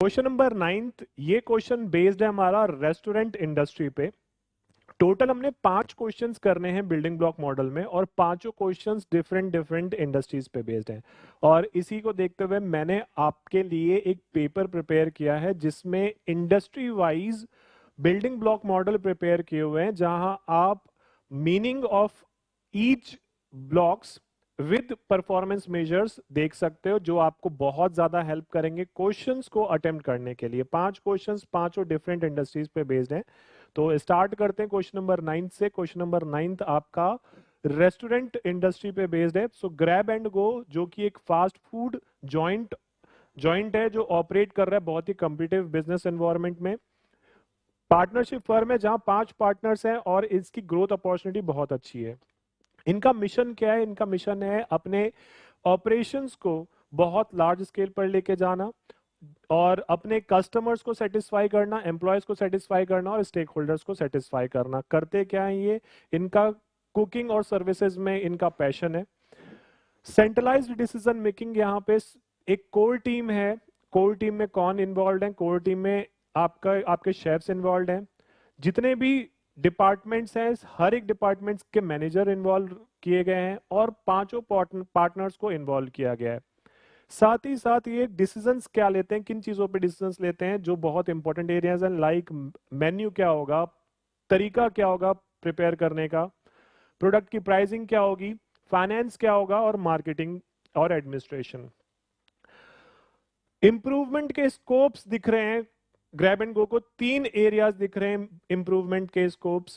Question number 9, ये question based है हमारा रेस्टोरेंट इंडस्ट्री पे। टोटल हमने 5 क्वेश्चंस करने हैं बिल्डिंग ब्लॉक मॉडल में, और पांचों क्वेश्चंस डिफरेंट डिफरेंट इंडस्ट्रीज पे बेस्ड हैं। और इसी को देखते हुए मैंने आपके लिए एक पेपर प्रिपेयर किया है जिसमें industry wise building block model prepare किए हुए हैं, जहां आप meaning of each blocks with performance measures देख सकते हो, जो आपको बहुत ज्यादा हेल्प करेंगे क्वेश्चंस को अटेम्प्ट करने के लिए। 5 क्वेश्चंस पांचों डिफरेंट इंडस्ट्रीज पे बेस्ड हैं। तो स्टार्ट करते हैं क्वेश्चन नंबर 9 से। क्वेश्चन नंबर 9 आपका रेस्टोरेंट इंडस्ट्री पे बेस्ड है। सो ग्रैब एंड गो, जो कि एक फास्ट फूड जॉइंट है जो ऑपरेट कर रहा है बहुत ही कम्पिटिटिव बिजनेस एनवायरनमेंट में। पार्टनरशिप फर्म है जहां 5 पार्टनर्स हैं और इसकी ग्रोथ अपॉर्चुनिटी बहुत अच्छी है। इनका मिशन क्या है? इनका मिशन है अपने ऑपरेशंस को बहुत लार्ज स्केल पर लेके जाना, और अपने कस्टमर्स को सेटिस्फाई करना, एम्प्लॉयज को सेटिस्फाई करना, और स्टेक होल्डर्स को सेटिस्फाई करना। करते क्या है ये? इनका कुकिंग और सर्विसेज में इनका पैशन है। सेंट्रलाइज्ड डिसीजन मेकिंग, यहाँ पे एक कोर टीम है। कोर टीम में कौन इन्वॉल्व है? कोर टीम में आपके शेफ्स इन्वॉल्व हैं। जितने भी डिपार्टमेंट्स हैं, हर एक डिपार्टमेंट्स के मैनेजर इन्वॉल्व किए गए हैं, और पांचों पार्टनर्स को इन्वॉल्व किया गया है। साथ ही साथ ये डिसीजंस क्या लेते हैं, किन चीजों पे डिसीजंस लेते हैं जो बहुत इंपॉर्टेंट एरियाज हैं, लाइक मेन्यू क्या होगा, तरीका क्या होगा प्रिपेयर करने का, प्रोडक्ट की प्राइसिंग क्या होगी, फाइनेंस क्या होगा, और मार्केटिंग और एडमिनिस्ट्रेशन। इंप्रूवमेंट के स्कोप्स दिख रहे हैं। ग्रैब एंड गो को 3 एरियाज दिख रहे हैं इंप्रूवमेंट के स्कोप्स।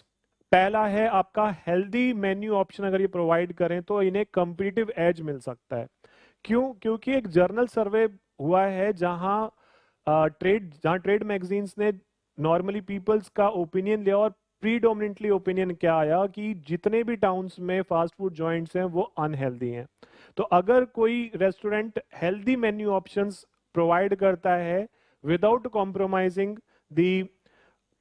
पहला है आपका हेल्दी मेन्यू ऑप्शन, अगर ये प्रोवाइड करें तो इन्हें कंपीटिटिव एज मिल सकता है। क्यों? क्योंकि एक जर्नल सर्वे हुआ है जहां ट्रेड मैगजीन्स ने नॉर्मली पीपल्स का ओपिनियन लिया, और प्रीडोमिनेंटली ओपिनियन क्या आया कि जितने भी टाउन्स में फास्ट फूड जॉइंट्स हैं वो अनहेल्दी हैं। तो अगर कोई restaurant healthy menu options provide करता है without compromising the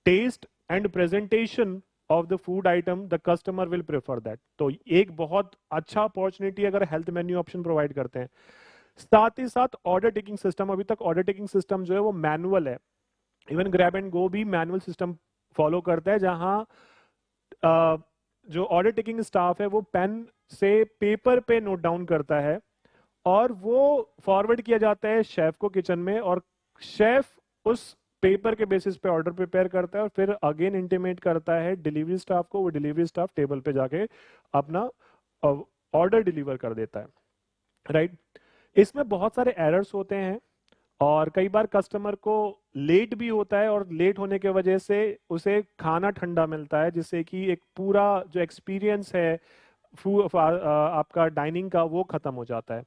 taste and presentation of the food item, the customer will prefer that. तो एक बहुत अच्छा अपॉर्चुनिटी अगर हेल्थ मेन्यू ऑप्शन प्रोवाइड करते हैं। साथ ही साथ ऑर्डर टेकिंग सिस्टम, अभी तक ऑर्डर टेकिंग सिस्टम जो है वो मैनुअल है। इवन ग्रैब एंड गो भी मैनुअल सिस्टम फॉलो करता है, जहां जो ऑर्डर टेकिंग स्टाफ है वो पेन से पेपर पे नोट डाउन करता है, और वो फॉरवर्ड किया जाता है शेफ को किचन में, और शेफ उस पेपर के बेसिस पे ऑर्डर प्रिपेयर करता है, और फिर अगेन इंटीमेट करता है डिलीवरी स्टाफ को। वो डिलीवरी स्टाफ टेबल पे जाके अपना ऑर्डर डिलीवर कर देता है, राइट। इसमें बहुत सारे एरर्स होते हैं, और कई बार कस्टमर को लेट भी होता है, और लेट होने के वजह से उसे खाना ठंडा मिलता है, जिससे कि एक पूरा जो एक्सपीरियंस है आपका डाइनिंग का वो खत्म हो जाता है।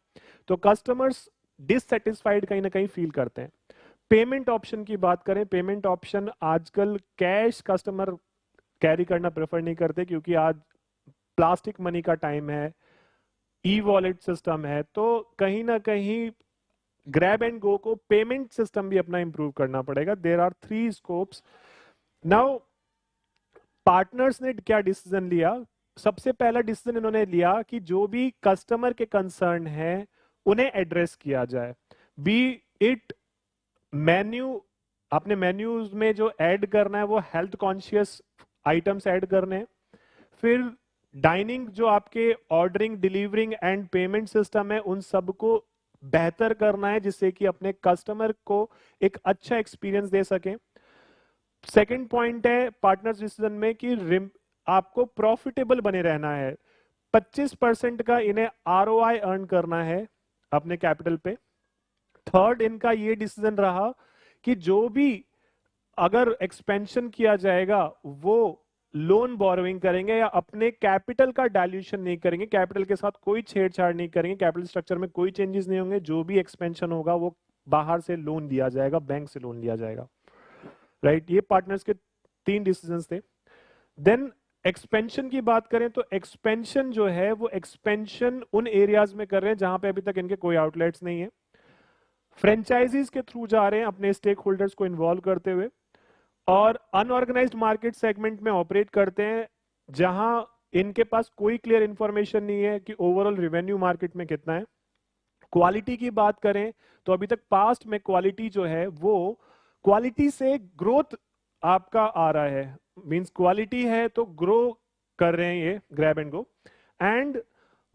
तो कस्टमर्स डिससेटिस्फाइड कहीं ना कहीं फील करते हैं। पेमेंट ऑप्शन की बात करें, पेमेंट ऑप्शन आजकल कैश कस्टमर कैरी करना प्रेफर नहीं करते, क्योंकि आज प्लास्टिक मनी का टाइम है, ई वॉलेट सिस्टम है। तो कहीं ना कहीं ग्रैब एंड गो को पेमेंट सिस्टम भी अपना इंप्रूव करना पड़ेगा। There are 3 scopes. Now partners ने क्या डिसीजन लिया? सबसे पहला डिसीजन इन्होंने लिया कि जो भी कस्टमर के कंसर्न है उन्हें एड्रेस किया जाए। बी इट मेन्यू, अपने मेन्यूज में जो ऐड करना है वो हेल्थ कॉन्शियस आइटम्स ऐड करने हैं। फिर डाइनिंग, जो आपके ordering, delivering and payment system है, उन सबको बेहतर करना है, जिससे कि अपने कस्टमर को एक अच्छा एक्सपीरियंस दे सके। सेकंड पॉइंट है पार्टनर्स डिसीजन में कि आपको प्रॉफिटेबल बने रहना है। 25% का इन्हें आरओआई अर्न करना है अपने कैपिटल पे। थर्ड इनका ये डिसीजन रहा कि जो भी अगर एक्सपेंशन किया जाएगा वो लोन बोरोइंग करेंगे, या अपने कैपिटल का डायल्यूशन नहीं करेंगे, कैपिटल के साथ कोई छेड़छाड़ नहीं करेंगे, कैपिटल स्ट्रक्चर में कोई चेंजेस नहीं होंगे। जो भी एक्सपेंशन होगा वो बाहर से लोन दिया जाएगा, बैंक से लोन लिया जाएगा, राइट। ये पार्टनर्स के 3 डिसीजंस थे। देन एक्सपेंशन की बात करें तो एक्सपेंशन जो है वो एक्सपेंशन उन एरियाज में कर रहे हैं जहां पे अभी तक इनके कोई आउटलेट्स नहीं है। फ्रेंचाइजीज के थ्रू जा रहे हैं अपने स्टेक होल्डर्स को इन्वॉल्व करते हुए, और अनऑर्गेनाइज्ड मार्केट सेगमेंट में ऑपरेट करते हैं जहां इनके पास कोई क्लियर इंफॉर्मेशन नहीं है कि ओवरऑल रेवेन्यू मार्केट में कितना है, क्वालिटी की बात करें तो अभी तक पास्ट में क्वालिटी जो है वो क्वालिटी से ग्रोथ आपका आ रहा है, मींस क्वालिटी है तो ग्रो कर रहे हैं ये grab and go, and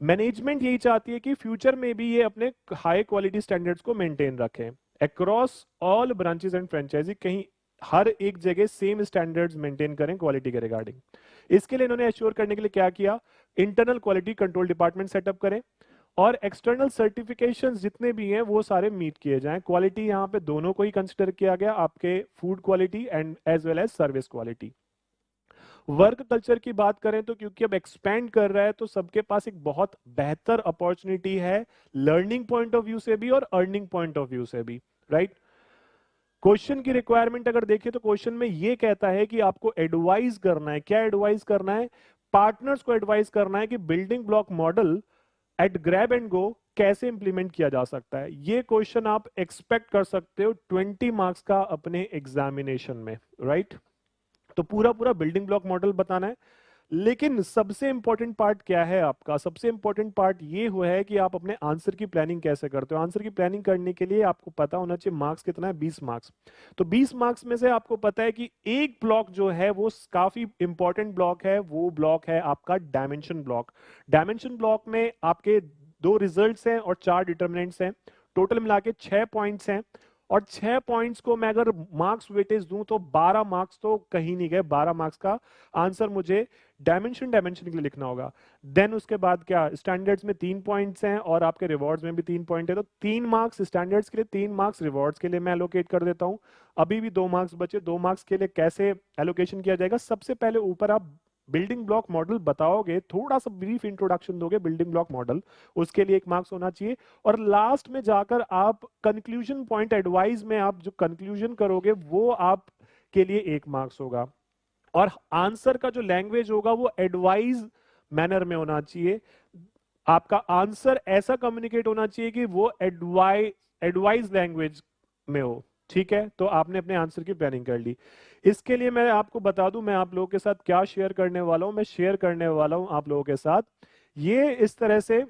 management यही चाहती है कि फ्यूचर में भी ये अपने हाई क्वालिटी स्टैंडर्ड्स को मेंटेन रखें across all branches and franchise, कहीं हर एक जगह सेम स्टैंडर्ड्स मेंटेन करें क्वालिटी के रिगार्डिंग। इसके लिए इन्होंने एश्योर करने के लिए क्या किया, internal quality control department setup करें और एक्सटर्नल सर्टिफिकेशन जितने भी हैं वो सारे मीट किए जाएं। क्वालिटी यहाँ पे दोनों को ही कंसिडर किया गया, आपके food quality and as well as service quality. Work culture की बात करें तो क्योंकि अब एक्सपैंड कर रहा है तो सबके पास एक बहुत बेहतर अपॉर्चुनिटी है, लर्निंग पॉइंट ऑफ व्यू से भी और अर्निंग पॉइंट ऑफ व्यू से भी, राइट। क्वेश्चन की रिक्वायरमेंट अगर देखें तो क्वेश्चन में ये कहता है कि आपको एडवाइज करना है, क्या एडवाइज करना है, पार्टनर्स को एडवाइज करना है कि building block model at grab and go कैसे इंप्लीमेंट किया जा सकता है। ये क्वेश्चन आप एक्सपेक्ट कर सकते हो 20 मार्क्स का अपने एग्जामिनेशन में, राइट। तो पूरा पूरा बिल्डिंग ब्लॉक मॉडल बताना है, लेकिन सबसे इंपॉर्टेंट पार्ट क्या है आपका, सबसे इंपॉर्टेंट पार्ट ये हुआ है कि आप अपने आंसर की प्लानिंग कैसे करते हो। आंसर की प्लानिंग करने के लिए आपको पता होना चाहिए मार्क्स कितना है, 20 मार्क्स। तो 20 मार्क्स में से आपको पता है कि एक ब्लॉक जो है वो काफी इंपॉर्टेंट ब्लॉक है, वो ब्लॉक है आपका डायमेंशन ब्लॉक। डायमेंशन ब्लॉक में आपके 2 रिजल्ट्स हैं और 4 डिटर्मिनेंट्स हैं, टोटल मिला के 6 पॉइंट्स हैं, और 6 पॉइंट्स को मैं अगर मार्क्स वेटेज दूं तो 12 मार्क्स तो कहीं नहीं गए, 12 मार्क्स का आंसर मुझे डायमेंशन के लिए लिखना होगा। देन उसके बाद क्या, स्टैंडर्ड्स में 3 पॉइंट्स हैं और आपके रिवॉर्ड्स में भी 3 पॉइंट है, तो 3 मार्क्स स्टैंडर्ड्स के लिए, 3 मार्क्स रिवॉर्ड्स के लिए मैं एलोकेट कर देता हूं। अभी भी 2 मार्क्स बचे, 2 मार्क्स के लिए कैसे एलोकेशन किया जाएगा, सबसे पहले ऊपर आप बिल्डिंग ब्लॉक मॉडल बताओगे, थोड़ा सा ब्रीफ इंट्रोडक्शन दोगे बिल्डिंग ब्लॉक मॉडल, उसके लिए 1 मार्क्स होना चाहिए, और लास्ट में जाकर आप कंक्लूजन पॉइंट एडवाइस में आप जो कंक्लूजन करोगे वो आप के लिए 1 मार्क्स होगा। और आंसर का जो लैंग्वेज होगा वो एडवाइज मैनर में होना चाहिए, आपका आंसर ऐसा कम्युनिकेट होना चाहिए कि वो एडवाइज लैंग्वेज में हो, ठीक है। तो आपने अपने आंसर की प्लानिंग कर ली। इसके लिए मैं आपको बता दूं मैं आप लोगों के साथ क्या शेयर करने वाला हूं, मैं शेयर करने वाला हूं आप लोगों के साथ ये इस तरह से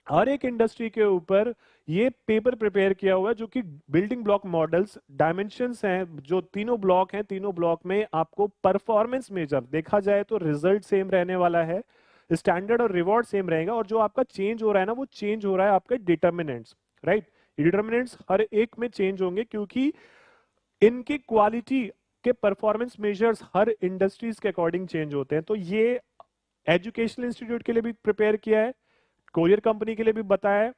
हर एक इंडस्ट्री के ऊपर ये पेपर प्रिपेयर किया हुआ है जो कि बिल्डिंग ब्लॉक मॉडल्स डायमेंशंस हैं, जो तीनों ब्लॉक हैं, तीनों ब्लॉक में आपको परफॉर्मेंस मेजर देखा जाए तो रिजल्ट सेम रहने वाला है, स्टैंडर्ड और रिवॉर्ड सेम रहेगा, और जो आपका चेंज हो रहा है ना वो चेंज हो रहा है आपके डिटर्मिनेंट्स, राइट। डिटर्मिनेंट्स हर एक में चेंज होंगे क्योंकि इनकी क्वालिटी के परफॉर्मेंस मेजर्स हर इंडस्ट्रीज के अकॉर्डिंग चेंज होते हैं। तो ये एजुकेशनल इंस्टीट्यूट के लिए भी प्रिपेयर किया है, कोरियर कंपनी के लिए भी बताया है,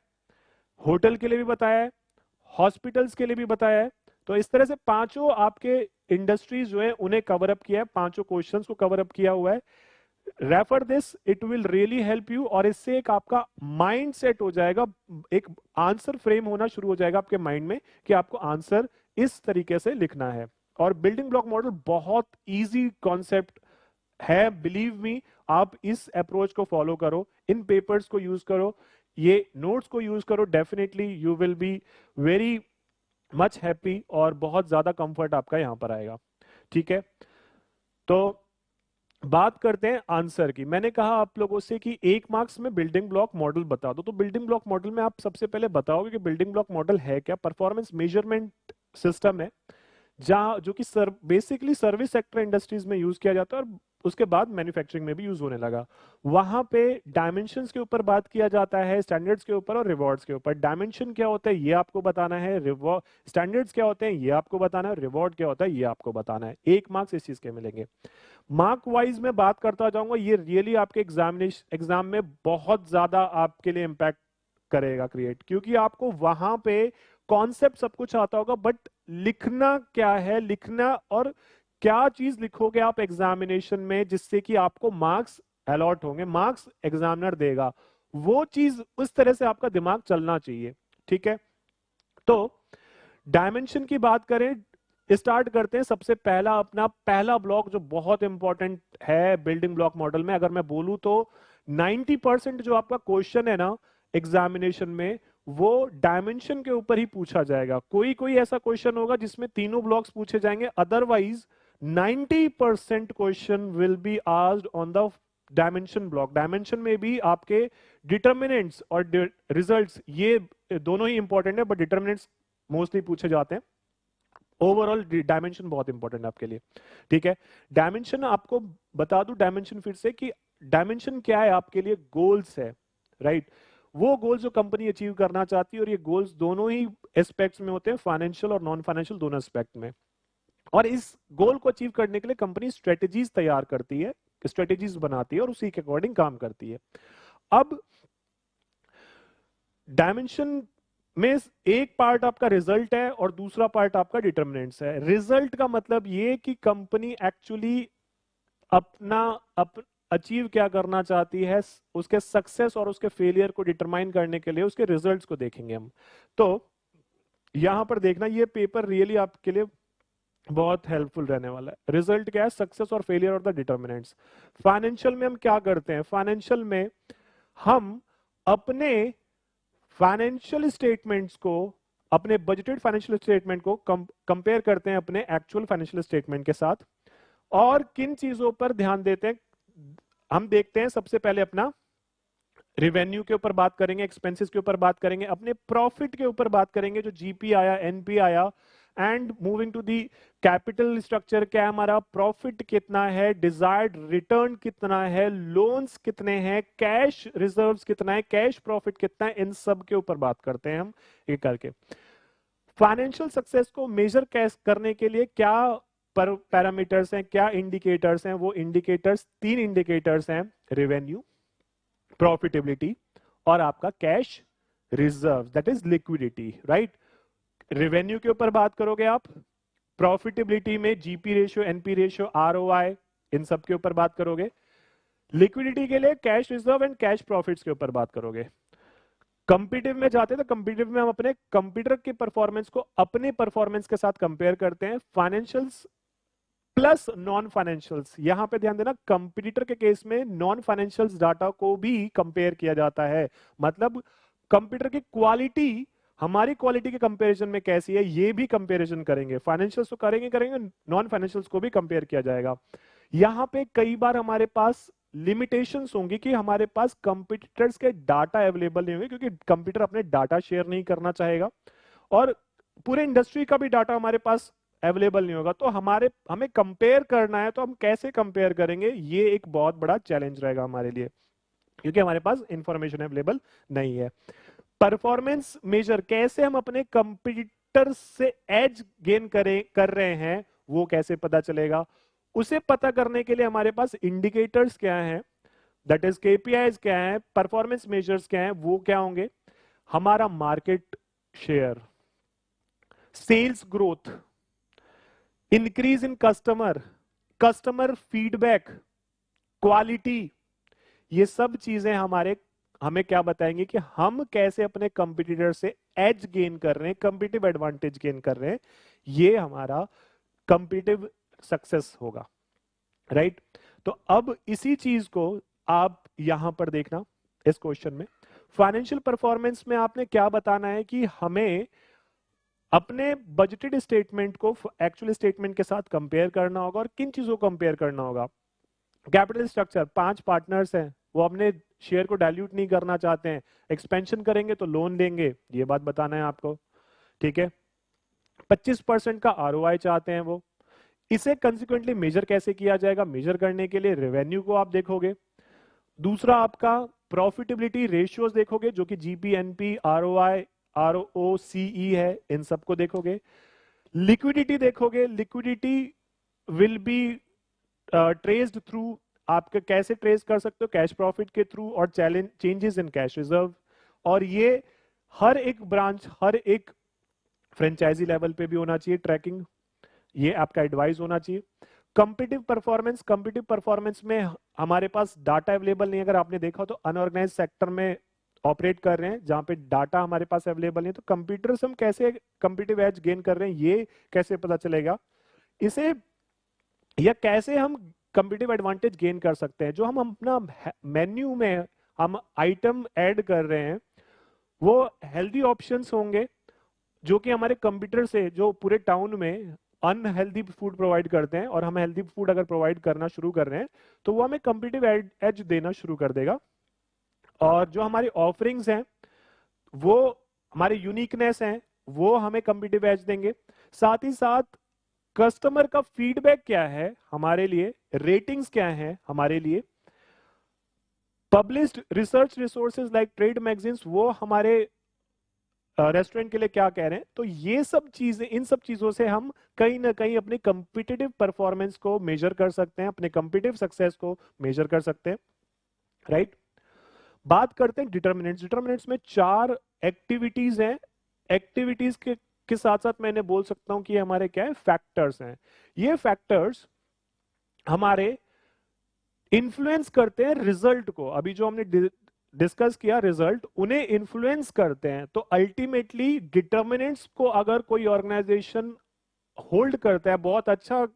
होटल के लिए भी बताया है, हॉस्पिटल्स के लिए भी बताया है। तो इस तरह से पांचों आपके इंडस्ट्रीज जो है उन्हें कवर अप किया है, पांचों क्वेश्चंस को कवर अप किया हुआ है। Refer this, it will really help you, और इससे एक आपका माइंड सेट हो जाएगा, एक आंसर फ्रेम होना शुरू हो जाएगा आपके माइंड में कि आपको आंसर इस तरीके से लिखना है। और बिल्डिंग ब्लॉक मॉडल बहुत इजी कॉन्सेप्ट है, बिलीव मी, आप इस अप्रोच को फॉलो करो, इन पेपर्स को यूज करो, ये नोट्स को यूज करो, definitely you will be very much happy और बहुत ज्यादा कंफर्ट आपका यहां पर आएगा, ठीक है। तो बात करते हैं आंसर की। मैंने कहा आप लोगों से कि 1 मार्क्स में बिल्डिंग ब्लॉक मॉडल बता दो, तो बिल्डिंग ब्लॉक मॉडल में आप सबसे पहले बताओगे कि बिल्डिंग ब्लॉक मॉडल है क्या। परफॉर्मेंस मेजरमेंट सिस्टम है जहां जो कि बेसिकली सर्विस सेक्टर इंडस्ट्रीज में यूज किया जाता है और उसके बाद मैन्युफैक्चरिंग में भी यूज होने लगा। वहां पे डायमेंशंस के ऊपर बात किया जाता है, स्टैंडर्ड्स के ऊपर और रिवॉर्ड्स के ऊपर। डायमेंशन क्या होता है ये आपको बताना है, स्टैंडर्ड्स क्या होते हैं ये आपको बताना है, रिवॉर्ड क्या होता है ये आपको बताना है। 1 मार्क्स इस चीज के मिलेंगे। मार्क वाइज में बात करता जाऊंगा, ये रियली आपके एग्जाम में बहुत ज्यादा आपके लिए इंपैक्ट करेगा क्रिएट, क्योंकि आपको वहां पे कॉन्सेप्ट सब कुछ आता होगा, बट लिखना क्या है, लिखना और क्या चीज लिखोगे आप एग्जामिनेशन में जिससे कि आपको मार्क्स अलॉट होंगे, मार्क्स एग्जामिनर देगा, वो चीज उस तरह से आपका दिमाग चलना चाहिए, ठीक है। तो डायमेंशन की बात करें, स्टार्ट करते हैं। सबसे पहला अपना पहला ब्लॉक जो बहुत इंपॉर्टेंट है बिल्डिंग ब्लॉक मॉडल में, अगर मैं बोलूं तो 90% जो आपका क्वेश्चन है ना एग्जामिनेशन में वो डायमेंशन के ऊपर ही पूछा जाएगा। कोई कोई ऐसा क्वेश्चन होगा जिसमें तीनों ब्लॉक्स पूछे जाएंगे, otherwise 90% question will be asked on the dimension block, dimension में भी आपके डिटर्मिनेंट्स और रिजल्ट्स ये दोनों ही इंपॉर्टेंट है, बट डिटर्मिनेंट्स मोस्टली पूछे जाते हैं। ओवरऑल डायमेंशन बहुत इंपॉर्टेंट है आपके लिए, ठीक है। डायमेंशन आपको बता दूं, डायमेंशन फिर से कि डायमेंशन क्या है आपके लिए, गोल्स है, राइट। वो गोल्स जो कंपनी अचीव करना चाहती है, और ये गोल्स दोनों ही एस्पेक्ट्स में होते हैं, फाइनेंशियल और नॉन फाइनेंशियल दोनों एस्पेक्ट में। और इस गोल को अचीव करने के लिए कंपनी स्ट्रेटेजीज तैयार करती है, स्ट्रेटेजीज बनाती है और उसी के अकॉर्डिंग काम करती है। अब डायमेंशन में एक पार्ट आपका रिजल्ट है और दूसरा पार्ट आपका डिटर्मिनेंट्स है। रिजल्ट का मतलब ये कि कंपनी एक्चुअली अपना अचीव क्या करना चाहती है, उसके सक्सेस और उसके फेलियर को डिटरमाइन करने के लिए उसके रिजल्ट्स को देखेंगे हम। तो यहां पर देखना, ये पेपर रियली आपके लिए बहुत हेल्पफुल रहने वाला है। रिजल्ट क्या है, सक्सेस और फेलियर और द डिटर्मिनेंट्स। फाइनेंशियल में हम क्या करते हैं, फाइनेंशियल में हम अपने फाइनेंशियल स्टेटमेंट्स को, अपने बजटेड फाइनेंशियल स्टेटमेंट को कंपेयर करते हैं अपने एक्चुअल फाइनेंशियल स्टेटमेंट के साथ। और किन चीजों पर ध्यान देते हैं, हम देखते हैं सबसे पहले अपना रिवेन्यू के ऊपर बात करेंगे, एक्सपेंसेस के ऊपर बात करेंगे, अपने प्रॉफिट के ऊपर बात करेंगे, जो जीपी आया, एनपी आया, and moving to the capital structure, क्या हमारा प्रॉफिट कितना है, डिजायर्ड रिटर्न कितना है, लोन्स कितने हैं, कैश रिजर्व्स कितना है, कैश प्रॉफिट कितना है, इन सब के ऊपर बात करते हैं हम एक करके। फाइनेंशियल सक्सेस को मेजर करने के लिए क्या पैरामीटर्स हैं, क्या इंडिकेटर्स हैं, वो इंडिकेटर्स 3 इंडिकेटर्स हैं, रेवेन्यू, प्रॉफिटेबिलिटी और आपका cash reserve, that is liquidity, right. Revenue के ऊपर बात करोगे आप, प्रॉफिटेबिलिटी में GP ratio, NP ratio, ROI, इन सब के ऊपर बात करोगे। लिक्विडिटी के लिए cash reserve and cash profits के ऊपर बात करोगे। कंपीटिटिव में जाते हैं तो कंपीटिटिव में हम अपने कंप्यूटर की परफॉर्मेंस को अपने परफॉर्मेंस के साथ कंपेयर करते हैं, फाइनेंशियल्स प्लस नॉन फाइनेंशियल्स। यहां पे ध्यान देना, कंपटीटर के केस में नॉन फाइनेंशियल्स डाटा को भी कंपेयर किया जाता है, मतलब कंप्यूटर की क्वालिटी हमारी क्वालिटी के कंपैरिजन में कैसी है, ये भी कंपैरिजन करेंगे। फाइनेंशियल्स तो करेंगे, नॉन फाइनेंशियल्स को भी कंपेयर किया जाएगा। यहां पे कई बार हमारे पास लिमिटेशंस होंगी कि हमारे पास कंपटीटर्स के डाटा अवेलेबल नहीं होंगे, क्योंकि कंप्यूटर अपने डाटा शेयर नहीं करना चाहेगा और पूरे इंडस्ट्री का भी डाटा हमारे पास अवेलेबल नहीं होगा। तो हमें कंपेयर करना है, तो हम कैसे कंपेयर करेंगे, ये एक बहुत बड़ा चैलेंज रहेगा हमारे लिए, क्योंकि हमारे पास इंफॉर्मेशन अवेलेबल नहीं है। परफॉर्मेंस मेजर, कैसे हम अपने कंपटीटर से एज गेन कर रहे हैं, वो कैसे पता चलेगा, उसे पता करने के लिए हमारे पास इंडिकेटर्स क्या हैं, दैट इज केपीआईज क्या है, परफॉर्मेंस मेजर्स क्या हैं, वो क्या होंगे, हमारा market share, sales growth, increase in customer feedback, quality, ये सब चीजें हमें क्या बताएंगे कि हम कैसे अपने कंपटीटर से एज गेन कर रहे हैं, कंपीटिटिव एडवांटेज गेन कर रहे हैं, ये हमारा कंपीटिटिव सक्सेस होगा, राइट। तो अब इसी चीज को आप यहां पर देखना, इस क्वेश्चन में फाइनेंशियल परफॉर्मेंस में आपने क्या बताना है कि हमें अपने बजटेड स्टेटमेंट को एक्चुअल स्टेटमेंट के साथ कंपेयर करना होगा, और किन चीजों को कंपेयर करना होगा, कैपिटल स्ट्रक्चर, 5 पार्टनर्स हैं, वो अपने शेयर को डाइल्यूट नहीं करना चाहते हैं, एक्सपेंशन करेंगे तो लोन लेंगे, ये बात बताना है आपको, ठीक है। 25% का आरओआई चाहते हैं वो, इसे कंसिक्वेंटली मेजर कैसे किया जाएगा, मेजर करने के लिए रेवेन्यू को आप देखोगे, दूसरा आपका प्रॉफिटेबिलिटी रेशियोज देखोगे, जो कि जीपी, एनपी, आरओआई, आरओसीई है, इन सबको देखोगे, लिक्विडिटी देखोगे, liquidity will be traced through, आप कैसे ट्रेस कर सकते हो, कैश प्रॉफिट के थ्रू और चेंजेस इन कैश रिजर्व, और ये हर एक ब्रांच, हर एक फ्रेंचाइजी लेवल पे भी होना चाहिए ट्रैकिंग, ये आपका एडवाइस होना चाहिए। कंपीटिटिव परफॉर्मेंस में हमारे पास डाटा अवेलेबल नहीं, अगर आपने देखा तो अनऑर्गेनाइज सेक्टर में ऑपरेट कर रहे हैं जहां पे डाटा हमारे पास अवेलेबल नहीं, तो कंप्यूटर्स हम कैसे कंपीटिटिव एज गेन कर रहे हैं, ये कैसे पता चलेगा, इसे या कैसे हम कंपीटिटिव एडवांटेज गेन कर सकते हैं, जो हम अपना मेन्यू में हम आइटम ऐड कर रहे हैं, वो हेल्दी ऑप्शंस होंगे जो कि हमारे कंप्यूटर से, जो पूरे टाउन में अनहेल्दी फूड प्रोवाइड करते हैं और हम हेल्दी फूड अगर प्रोवाइड करना शुरू कर रहे हैं तो वो हमें कंपटीटिव एज देना शुरू कर देगा। और जो हमारी ऑफरिंग्स हैं वो हमारे यूनिकनेस हैं वो हमें कंपटीटिव एज देंगे। साथ ही साथ कस्टमर का फीडबैक क्या है हमारे लिए, रेटिंग्स क्या है हमारे लिए, published research resources like trade magazines वो हमारे रेस्टोरेंट के लिए क्या कह रहे हैं। तो ये सब चीजें, इन सब चीजों से हम कहीं ना कहीं अपनी कंपिटिटिव परफॉर्मेंस को मेजर कर सकते हैं, अपने कंपिटिटिव सक्सेस को मेजर कर सकते हैं, राइट। बात करते हैं डिटर्मिनेंट्स। डिटर्मिनेंट्स में 4 एक्टिविटीज हैं। एक्टिविटीज के साथ साथ मैंने बोल सकता हूं कि ये हमारे क्या है, फैक्टर्स हैं। ये फैक्टर्स हमारे इन्फ्लुएंस करते हैं रिजल्ट को। अभी जो हमने डिस्कस किया रिजल्ट, उन्हें इन्फ्लुएंस करते हैं। तो अल्टीमेटली डिटर्मिनेंट्स को अगर कोई ऑर्गेनाइजेशन होल्ड करता है, बहुत अच्छा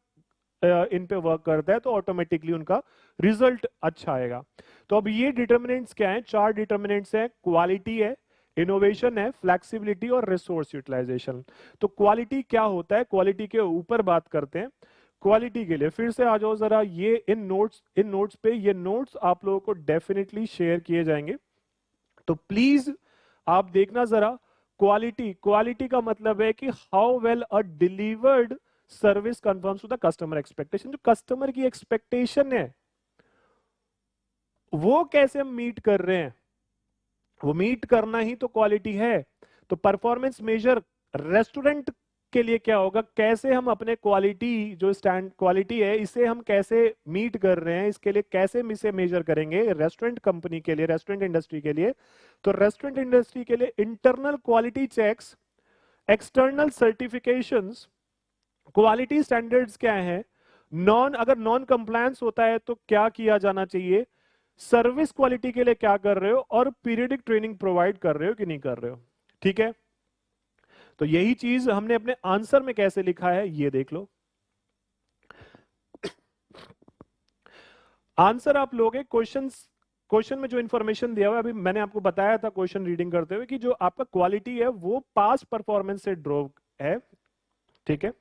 इन पे वर्क करता है, तो ऑटोमेटिकली उनका रिजल्ट अच्छा आएगा। तो अब ये डिटर्मिनेंट्स क्या है, 4 डिटर्मिनेंट्स हैं। क्वालिटी है, इनोवेशन है, फ्लेक्सिबिलिटी और रिसोर्स यूटिलाइजेशन। तो क्वालिटी क्या होता है, क्वालिटी के ऊपर बात करते हैं। क्वालिटी के लिए फिर से आ जाओ जरा, ये इन नोट्स पे, ये नोट्स आप लोगों को डेफिनेटली शेयर किए जाएंगे, तो प्लीज आप देखना जरा। क्वालिटी का मतलब है कि how well a delivered service conforms to the customer expectation. जो कस्टमर की एक्सपेक्टेशन है वो कैसे हम मीट कर रहे हैं, वो मीट करना ही तो क्वालिटी है। तो परफॉर्मेंस मेजर रेस्टोरेंट के लिए क्या होगा, कैसे हम अपने क्वालिटी, जो स्टैंड क्वालिटी है, इसे हम कैसे मीट कर रहे हैं, इसके लिए कैसे इसे मेजर करेंगे रेस्टोरेंट कंपनी के लिए, रेस्टोरेंट इंडस्ट्री के लिए। तो रेस्टोरेंट इंडस्ट्री के लिए internal quality checks, external certifications, quality standards क्या है, अगर नॉन कंप्लायंस होता है तो क्या किया जाना चाहिए, सर्विस क्वालिटी के लिए क्या कर रहे हो, और पीरियडिक ट्रेनिंग प्रोवाइड कर रहे हो कि नहीं कर रहे हो। ठीक है, तो यही चीज हमने अपने आंसर में कैसे लिखा है ये देख लो। आंसर आप लोगे क्वेश्चन में जो इंफॉर्मेशन दिया हुआ है, अभी मैंने आपको बताया था क्वेश्चन रीडिंग करते हुए कि जो आपका क्वालिटी है वो पास्ट परफॉर्मेंस से ड्रॉ है, ठीक है,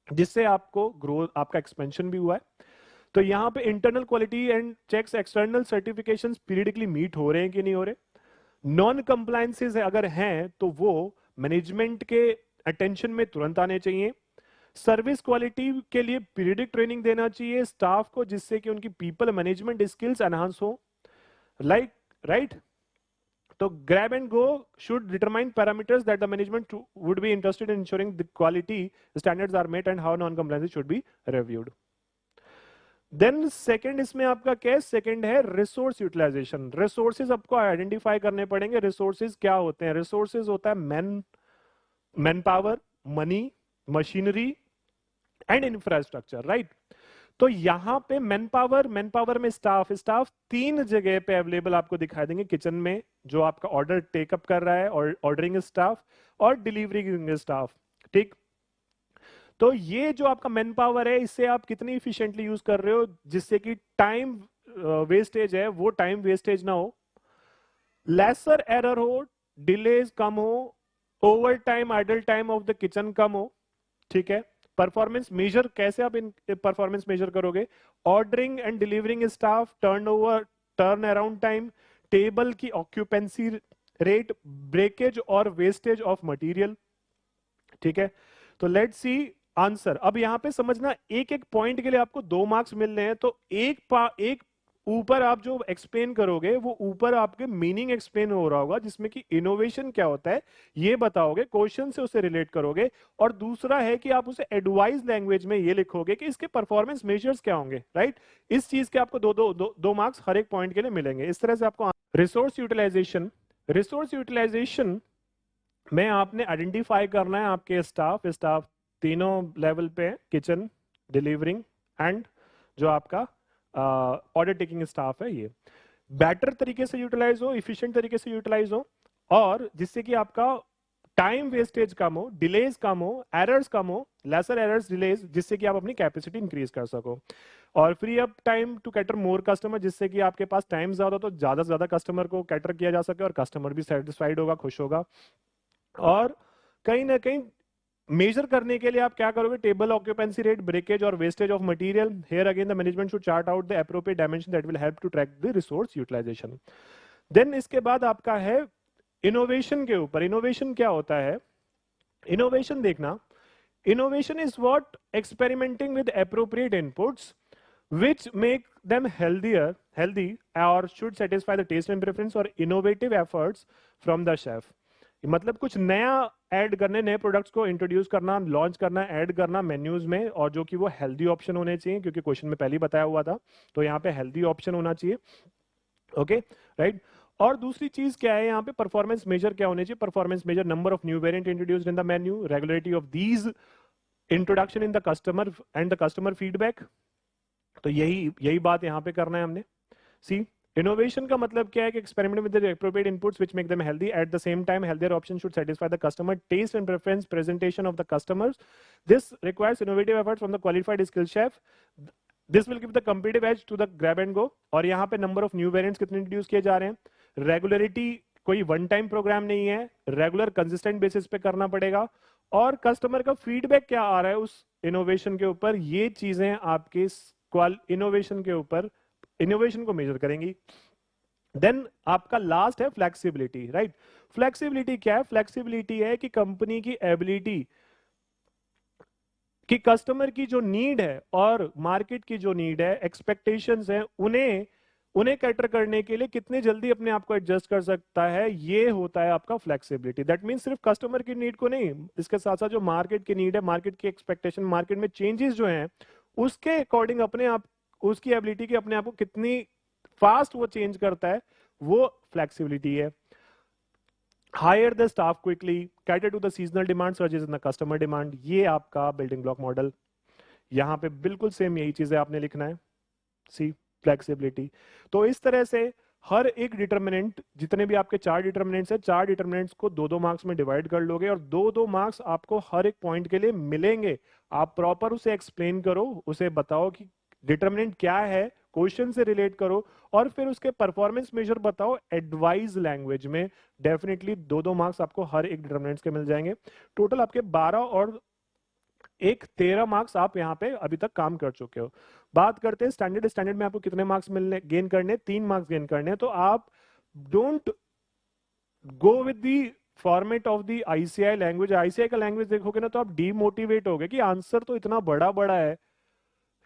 जिससे आपको ग्रोथ, आपका एक्सपेंशन भी हुआ है। तो यहां पे internal quality and checks, external certifications periodically meet हो रहे हैं कि नहीं हो रहे। नॉन कंप्लायंसेस अगर हैं तो वो मैनेजमेंट के अटेंशन में तुरंत आने चाहिए। सर्विस क्वालिटी के लिए पीरियडिक ट्रेनिंग देना चाहिए स्टाफ को, जिससे कि उनकी पीपल मैनेजमेंट स्किल्स एनहांस हो, लाइक, राइट। तो grab and go should determine parameters that the management would be interested in ensuring the quality standards are met and how non-compliances should be reviewed. Then second इसमें आपका क्या है, second है resource utilization. Resources आपको identify करने पड़ेंगे। Resources क्या होते हैं, रिसोर्सेज होता है man power, money, machinery and infrastructure, right. तो यहां पे मैन पावर में स्टाफ 3 जगह पे अवेलेबल आपको दिखाई देंगे। किचन में जो आपका ऑर्डर टेकअप कर रहा है और ऑर्डरिंग स्टाफ, और डिलीवरी स्टाफ, ठीक। तो ये जो आपका मैन पावर है, इससे आप कितनी इफिशिएंटली यूज कर रहे हो, जिससे कि टाइम वेस्टेज है वो टाइम वेस्टेज ना हो, लेसर एरर हो, डिलेज कम हो, over time idle time of the kitchen कम हो, ठीक है। परफॉर्मेंस मेजर कैसे आप इन परफॉर्मेंस मेजर करोगे, ordering and delivering staff, turn around time, table की ऑक्यूपेंसी रेट, ब्रेकेज और वेस्टेज ऑफ मटेरियल, ठीक है। तो लेट्स सी आंसर। अब यहां पे समझना, एक एक पॉइंट के लिए आपको 2 मार्क्स मिल रहे हैं, तो एक ऊपर आप जो एक्सप्लेन करोगे वो ऊपर आपके मीनिंग एक्सप्लेन हो रहा होगा, जिसमें कि इनोवेशन क्या होता है ये बताओगे, क्वेश्चन से उसे रिलेट करोगे। और दूसरा है कि आप उसे एडवाइस लैंग्वेज में ये लिखोगे कि इसके परफॉर्मेंस मेजर्स क्या होंगे, राइट। इस चीज के आपको दो मार्क्स हर एक पॉइंट के लिए मिलेंगे। इस तरह से आपको रिसोर्स यूटिलाइजेशन में आपने आइडेंटिफाई करना है आपके स्टाफ तीनों लेवल पे, किचन, डिलीवरिंग एंड जो आपका ऑर्डर टेकिंग स्टाफ है, ये बेटर तरीके से यूटिलाइज हो, इफिशिएंट तरीके से यूटिलाइज हो, और जिससे कि आपका टाइम वेस्टेज कम हो, डिलेज कम हो, एरर्स कम हो, लेसर एरर्स, डिलेज, जिससे कि आप अपनी कैपेसिटी इंक्रीज कर सको, और free up time to cater more customer, जिससे कि आपके पास टाइम ज्यादा हो तो ज्यादा से ज्यादा कस्टमर को कैटर किया जा सके और कस्टमर भी सेटिस्फाइड होगा, खुश होगा। और कहीं ना कहीं मेजर करने के लिए आप क्या करोगे, टेबल ऑक्यूपेंसी रेट, ब्रेकेज और wastage of material. Here again the management should chart out the appropriate dimension that will help to track the resource utilization. Then इसके बाद आपका है इनोवेशन के ऊपर। इनोवेशन क्या होता है? इनोवेशन देखना, innovation is what experimenting with appropriate inputs which make them healthy or should satisfy the taste and preference or innovative efforts from the chef। मतलब कुछ नया ऐड करने, नए प्रोडक्ट्स को इंट्रोड्यूस करना, लॉन्च करना, ऐड करना मेन्यूज में, और जो कि वो हेल्दी ऑप्शन होने चाहिए, क्योंकि क्वेश्चन में पहले ही बताया हुआ था, तो यहाँ पे हेल्दी ऑप्शन होना चाहिए। Okay right. और दूसरी चीज क्या है यहाँ पे, परफॉर्मेंस मेजर क्या होने चाहिए? Performance measure number of new variant introduced in the menu, regularity of these, introduction in the customer and the customer feedback. तो यही बात यहाँ पे करना है हमने। सी इनोवेशन का मतलब क्या है कि experiment with the appropriate inputs which make them healthy, at the same time healthier option should satisfy the customer taste and preference, presentation of the customers. This requires innovative effort from the qualified skill chef. This will give the competitive edge to the grab and go. और यहाँ पे number of new variants कितने introduce किए जा रहे हैं, regularity कोई one time programme नहीं है, रेगुलर कंसिस्टेंट बेसिस पे करना पड़ेगा, और कस्टमर का फीडबैक क्या आ रहा है उस इनोवेशन के ऊपर, ये चीजें आपके इनोवेशन के ऊपर, इनोवेशन को मेजर करेंगी। देन आपका लास्ट है फ्लेक्सिबिलिटी, राइट। फ्लेक्सिबिलिटी क्या है? फ्लेक्सिबिलिटी है कि कंपनी की एबिलिटी कि कस्टमर की जो नीड है और मार्केट की जो नीड है, एक्सपेक्टेशंस हैं, उन्हें कैटर करने के लिए कितनी जल्दी अपने आप को एडजस्ट कर सकता है, ये होता है आपका फ्लेक्सिबिलिटी। दैट मींस सिर्फ कस्टमर की नीड को नहीं, इसके साथ साथ जो मार्केट की नीड है, मार्केट की एक्सपेक्टेशन, मार्केट में चेंजेस जो हैं, उसके अकॉर्डिंग अपने आप, उसकी एबिलिटी की अपने आप को कितनी फास्ट वो चेंज करता है, वो फ्लेक्सिबिलिटी है। Hire the staff quickly, cater to the seasonal demand, surges in the customer demand, ये आपका बिल्डिंग ब्लॉक मॉडल। यहां पे बिल्कुल सेम यही चीजें आपने लिखना है। सी फ्लेक्सिबिलिटी। तो इस तरह से हर एक डिटर्मिनेंट, जितने भी आपके 4 डिटर्मिनेंट्स हैं, 4 डिटर्मिनेंट्स को 2-2 मार्क्स में डिवाइड कर लोगे, और 2-2 मार्क्स आपको हर एक पॉइंट के लिए मिलेंगे। आप प्रॉपर उसे एक्सप्लेन करो, उसे बताओ कि डिटर्मिनेंट क्या है, क्वेश्चन से रिलेट करो, और फिर उसके परफॉर्मेंस मेजर बताओ एडवाइज लैंग्वेज में। डेफिनेटली 2-2 मार्क्स आपको हर एक डिटर्मिनेंट्स के मिल जाएंगे। टोटल आपके 12 और 13 मार्क्स आप यहाँ पे अभी तक काम कर चुके हो। बात करते हैं स्टैंडर्ड। स्टैंडर्ड में आपको कितने मार्क्स मिलने, गेन करने? 3 मार्क्स गेन करने। तो आप don't go with the format of the ICI language. ICI का लैंग्वेज देखोगे ना तो आप डीमोटिवेट होगे कि आंसर तो इतना बड़ा बड़ा है,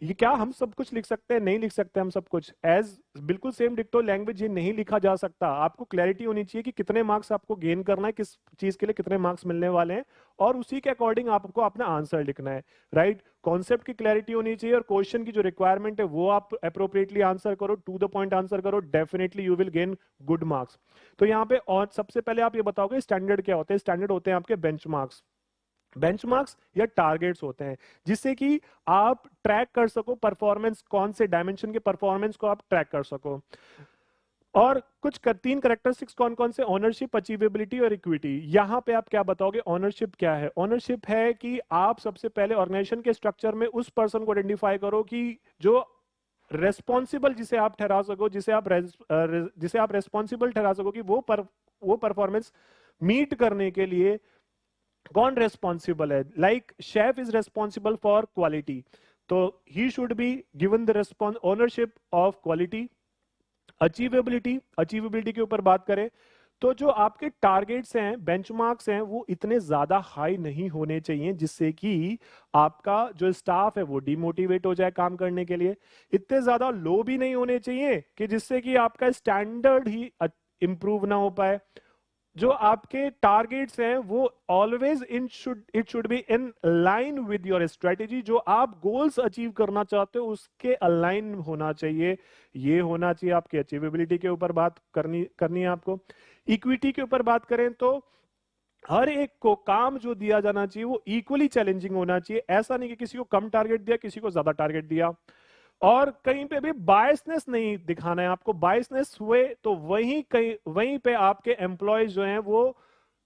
ये क्या हम सब कुछ लिख सकते हैं? नहीं लिख सकते हम सब कुछ। एज बिल्कुल सेम डिक्टो लैंग्वेज ये नहीं लिखा जा सकता। आपको क्लैरिटी होनी चाहिए कि कितने मार्क्स आपको गेन करना है, किस चीज के लिए कितने मार्क्स मिलने वाले हैं, और उसी के अकॉर्डिंग आपको अपना आंसर लिखना है, राइट। कॉन्सेप्ट की क्लैरिटी होनी चाहिए, और क्वेश्चन की जो रिक्वायरमेंट है वो आप अप्रोप्रिएटली आंसर करो, टू द पॉइंट आंसर करो, definitely you will gain good marks. तो यहाँ पे और सबसे पहले आप ये बताओगे स्टैंडर्ड क्या होते हैं। स्टैंडर्ड होते हैं आपके बेंचमार्क्स। बेंचमार्क्स या टारगेट्स होते हैं जिससे कि आप ट्रैक कर सको परफॉर्मेंस, कौन से डायमेंशन के परफॉर्मेंस को आप ट्रैक कर सको। और कुछ 3 कैरेक्टरिस्टिक्स कौन कौन से? ओनरशिप, अचीवेबिलिटी और इक्विटी। यहां पे आप क्या बताओगे? ओनरशिप क्या है? ओनरशिप है कि आप सबसे पहले ऑर्गेनाइजेशन के स्ट्रक्चर में उस पर्सन को आइडेंटिफाई करो कि जो रेस्पॉन्सिबल, जिसे आप ठहरा सको, जिसे आप रेस्पॉन्सिबल ठहरा सको कि वो परफॉर्मेंस मीट करने के लिए कौन रेस्पॉन्सिबल है। Like chef is responsible for quality, तो he should be given the ownership of quality. Achievability के ऊपर बात करें तो जो आपके टारगेट्स हैं, बेंचमार्क्स हैं, वो इतने ज्यादा हाई नहीं होने चाहिए जिससे कि आपका जो स्टाफ है वो डिमोटिवेट हो जाए काम करने के लिए। इतने ज्यादा लो भी नहीं होने चाहिए कि जिससे कि आपका स्टैंडर्ड ही इंप्रूव ना हो पाए। जो आपके टारगेट्स हैं वो always it should be in line with your strategy. जो आप गोल्स अचीव करना चाहते हो उसके अलाइन होना चाहिए, ये होना चाहिए। आपकी अचीवेबिलिटी के ऊपर बात करनी है आपको। इक्विटी के ऊपर बात करें तो हर एक को काम जो दिया जाना चाहिए वो इक्वली चैलेंजिंग होना चाहिए। ऐसा नहीं कि किसी को कम टारगेट दिया, किसी को ज्यादा टारगेट दिया। और कहीं पे भी बायसनेस नहीं दिखाना है आपको। बायसनेस हुए तो वहीं पे आपके एम्प्लॉयज जो हैं वो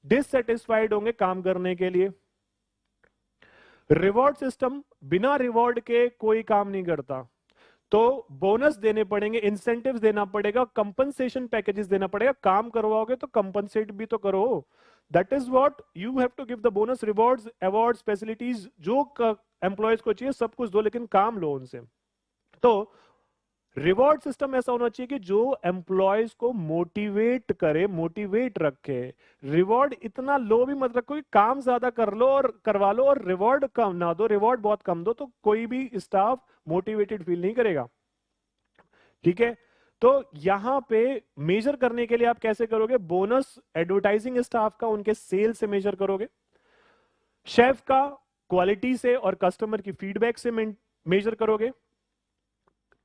डिससेटिस्फाइड होंगे काम करने के लिए। रिवॉर्ड सिस्टम, बिना रिवॉर्ड के कोई काम नहीं करता, तो बोनस देने पड़ेंगे, इंसेंटिव्स देना पड़ेगा, कंपनसेशन पैकेजेस देना पड़ेगा। काम करवाओगे तो कंपनसेट भी तो करो। That is what you have to give the bonus, rewards, awards, facilities, जो एम्प्लॉयज को चाहिए सब कुछ दो, लेकिन काम लो उनसे। तो रिवॉर्ड सिस्टम ऐसा होना चाहिए कि जो एम्प्लॉयज को मोटिवेट करे, मोटिवेट रखे। रिवॉर्ड इतना लो भी मत रखो कि काम ज्यादा कर लो और करवा लो, और रिवॉर्ड कम ना दो, रिवॉर्ड बहुत कम दो, तो कोई भी स्टाफ मोटिवेटेड फील नहीं करेगा। ठीक है, तो यहां पे मेजर करने के लिए आप कैसे करोगे? बोनस एडवर्टाइजिंग स्टाफ का उनके सेल से मेजर करोगे, शेफ का क्वालिटी से और कस्टमर की फीडबैक से मेजर करोगे,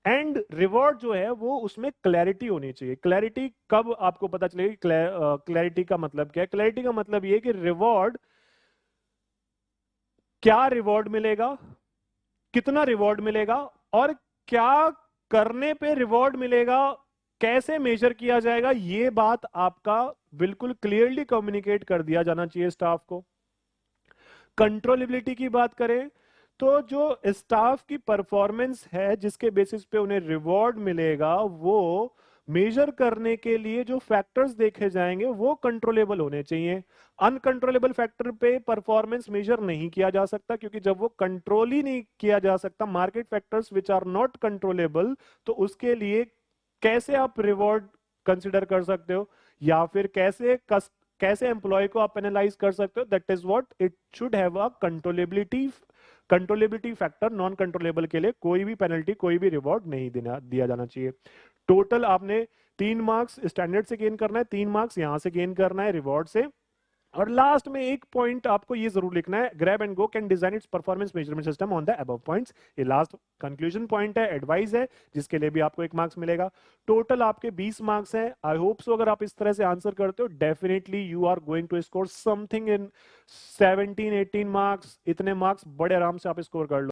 एंड रिवॉर्ड जो है वो उसमें क्लैरिटी होनी चाहिए। क्लैरिटी कब आपको पता चलेगी? क्लैरिटी का मतलब क्या है? क्लैरिटी का मतलब ये कि रिवॉर्ड, क्या रिवॉर्ड मिलेगा, कितना रिवॉर्ड मिलेगा, और क्या करने पे रिवॉर्ड मिलेगा, कैसे मेजर किया जाएगा, ये बात आपका बिल्कुल क्लियरली कम्युनिकेट कर दिया जाना चाहिए स्टाफ को। कंट्रोलेबिलिटी की बात करें तो जो स्टाफ की परफॉर्मेंस है जिसके बेसिस पे उन्हें रिवॉर्ड मिलेगा, वो मेजर करने के लिए जो फैक्टर्स देखे जाएंगे वो कंट्रोलेबल होने चाहिए। अनकंट्रोलेबल फैक्टर पे परफॉर्मेंस मेजर नहीं किया जा सकता, क्योंकि जब वो कंट्रोल ही नहीं किया जा सकता, market factors which are not controllable, तो उसके लिए कैसे आप रिवॉर्ड कंसिडर कर सकते हो, या फिर कैसे एम्प्लॉय को आप एनालाइज कर सकते हो? That is what it should have a controllability factor. Non controllable के लिए कोई भी पेनल्टी, कोई भी रिवॉर्ड नहीं दिया जाना चाहिए। टोटल आपने 3 मार्क्स स्टैंडर्ड से गेन करना है, 3 मार्क्स यहां से गेन करना है रिवॉर्ड से। और लास्ट में एक पॉइंट आपको ये जरूर लिखना है, grab and go can design it's performance measurement system on the above points. ये लास्ट कंक्लूजन पॉइंट है, एडवाइस है, जिसके लिए भी आपको 1 मार्क्स मिलेगा। टोटल आपके 20 मार्क्स हैं। आई होप सो अगर आप इस तरह से आंसर करते हो, definitely you are going to score something in 17-18 marks. इतने मार्क्स बड़े आराम से आप स्कोर कर लो।